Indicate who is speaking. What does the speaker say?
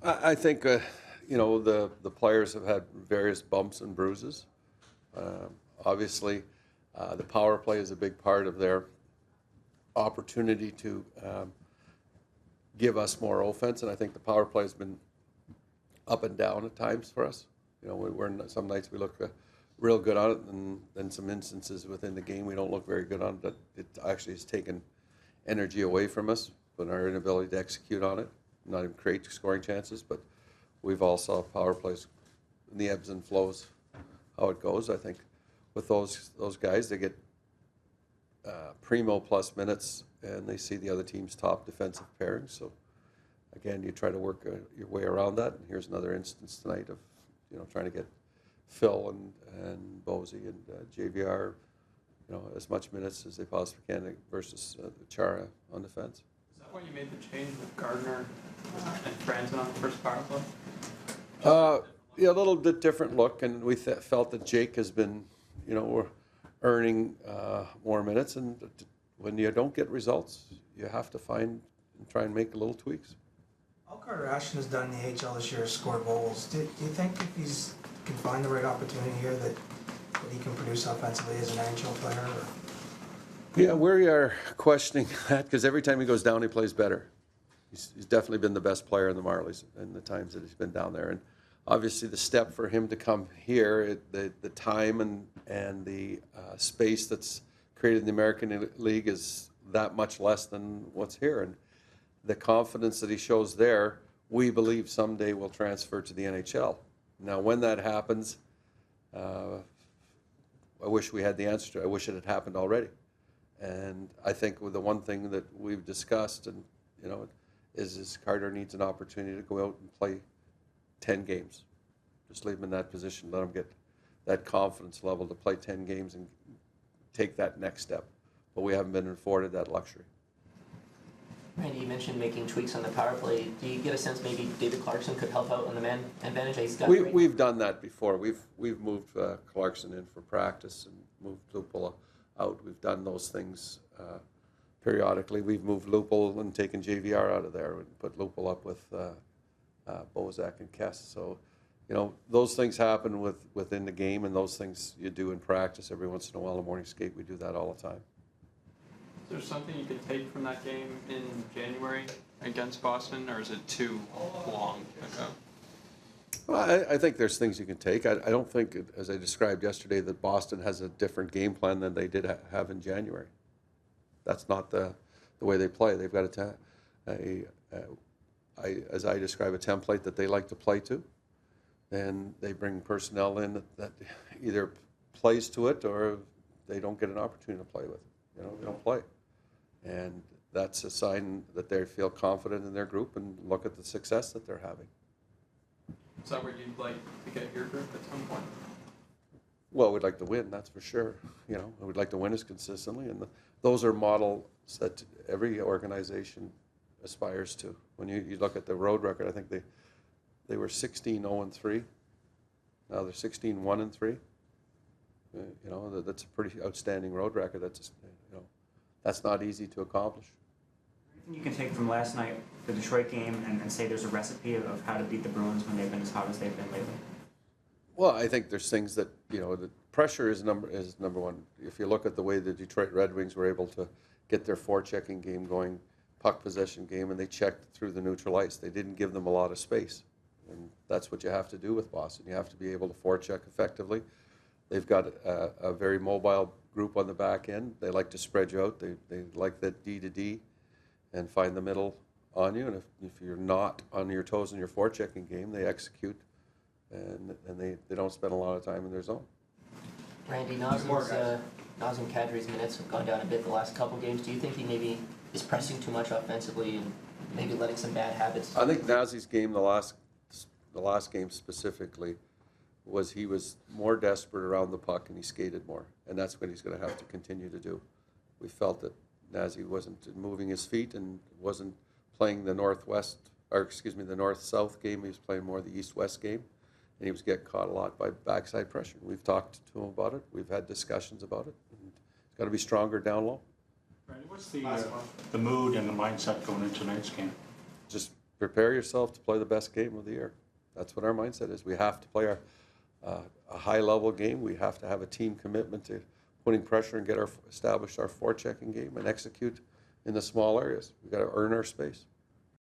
Speaker 1: I think, the players have had various bumps and bruises. Obviously, the power play is a big part of their opportunity to give us more offense, and I think the power play has been up and down at times for us. Some nights we look real good on it, and then some instances within the game we don't look very good on it. That it actually has taken energy away from us, but our inability to execute on it, not even create scoring chances. But we've all saw power plays in the ebbs and flows, how it goes. I think with those guys, they get primo plus minutes, and they see the other team's top defensive pairing. So again, you try to work your way around that. And here's another instance tonight of trying to get Phil and Bosey and JVR as much minutes as they possibly can versus Chara on defense.
Speaker 2: Is that why you made the change with Gardner and Franzen on the first power play?
Speaker 1: Yeah, a little bit different look, and we felt that Jake has been, earning more minutes, and when you don't get results, you have to find and try and make little tweaks.
Speaker 3: All Carter Ashton has done in the AHL this year is score goals. Do you think if he's can find the right opportunity here that he can produce offensively as an NHL player? Or?
Speaker 1: Yeah, we are questioning that because every time he goes down, he plays better. He's definitely been the best player in the Marlies in the times that he's been down there. And obviously the step for him to come here, the time and the space that's created in the American League is that much less than what's here. And the confidence that he shows there, we believe someday will transfer to the NHL. Now, when that happens, I wish we had the answer to it. I wish it had happened already. And I think the one thing that we've discussed, and is Carter needs an opportunity to go out and play 10 games. Just leave him in that position, let him get that confidence level to play 10 games and take that next step. But we haven't been afforded that luxury.
Speaker 4: Randy, you mentioned making tweaks on the power play. Do you get a sense maybe David Clarkson could help out on the man advantage?
Speaker 1: We've done that before. We've moved Clarkson in for practice and moved Lupul out. We've done those things periodically. We've moved Lupul and taken JVR out of there and put Lupul up with Bozak and Kess. So, those things happen within the game, and those things you do in practice every once in a while. In morning skate, we do that all the time.
Speaker 2: Is there something you could take from that game in January against Boston, or is it too long ago?
Speaker 1: Well, I think there's things you can take. I don't think, as I described yesterday, that Boston has a different game plan than they did have in January. That's not the way they play. They've got as I describe, a template that they like to play to, and they bring personnel in that either plays to it or they don't get an opportunity to play with. They don't play. And that's a sign that they feel confident in their group and look at the success that they're having.
Speaker 2: Is that where you'd like to get your group at some point?
Speaker 1: Well, we'd like to win, that's for sure. We'd like to win as consistently, and those are models that every organization aspires to. When you look at the road record, I think they were 16-0-3. Now they're 16-1-3. That's a pretty outstanding road record. That's not easy to accomplish.
Speaker 5: Anything you can take from last night, the Detroit game, and say there's a recipe of how to beat the Bruins when they've been as hot as they've been lately?
Speaker 1: Well, I think there's things that, the pressure is number one. If you look at the way the Detroit Red Wings were able to get their forechecking game going, puck possession game, and they checked through the neutral ice. They didn't give them a lot of space. And that's what you have to do with Boston. You have to be able to forecheck effectively. They've got a very mobile group on the back end. They like to spread you out. They like that D to D and find the middle on you. And if you're not on your toes in your forechecking game, they execute, and they don't spend a lot of time in their zone.
Speaker 4: Randy, Nazem Kadri's minutes have gone down a bit the last couple games. Do you think he maybe is pressing too much offensively and maybe letting some bad habits?
Speaker 1: I think Nazi's game, the last game specifically, he was more desperate around the puck and he skated more, and that's what he's going to have to continue to do. We felt that Nazi wasn't moving his feet and wasn't playing the the north-south game. He was playing more the east-west game, and he was getting caught a lot by backside pressure. We've talked to him about it. We've had discussions about it. And he's got to be stronger down low.
Speaker 6: Randy, what's the mood and the mindset going into tonight's game?
Speaker 1: Just prepare yourself to play the best game of the year. That's what our mindset is. We have to play a high-level game. We have to have a team commitment to putting pressure and establish our forechecking game and execute in the small areas. We've got to earn our space.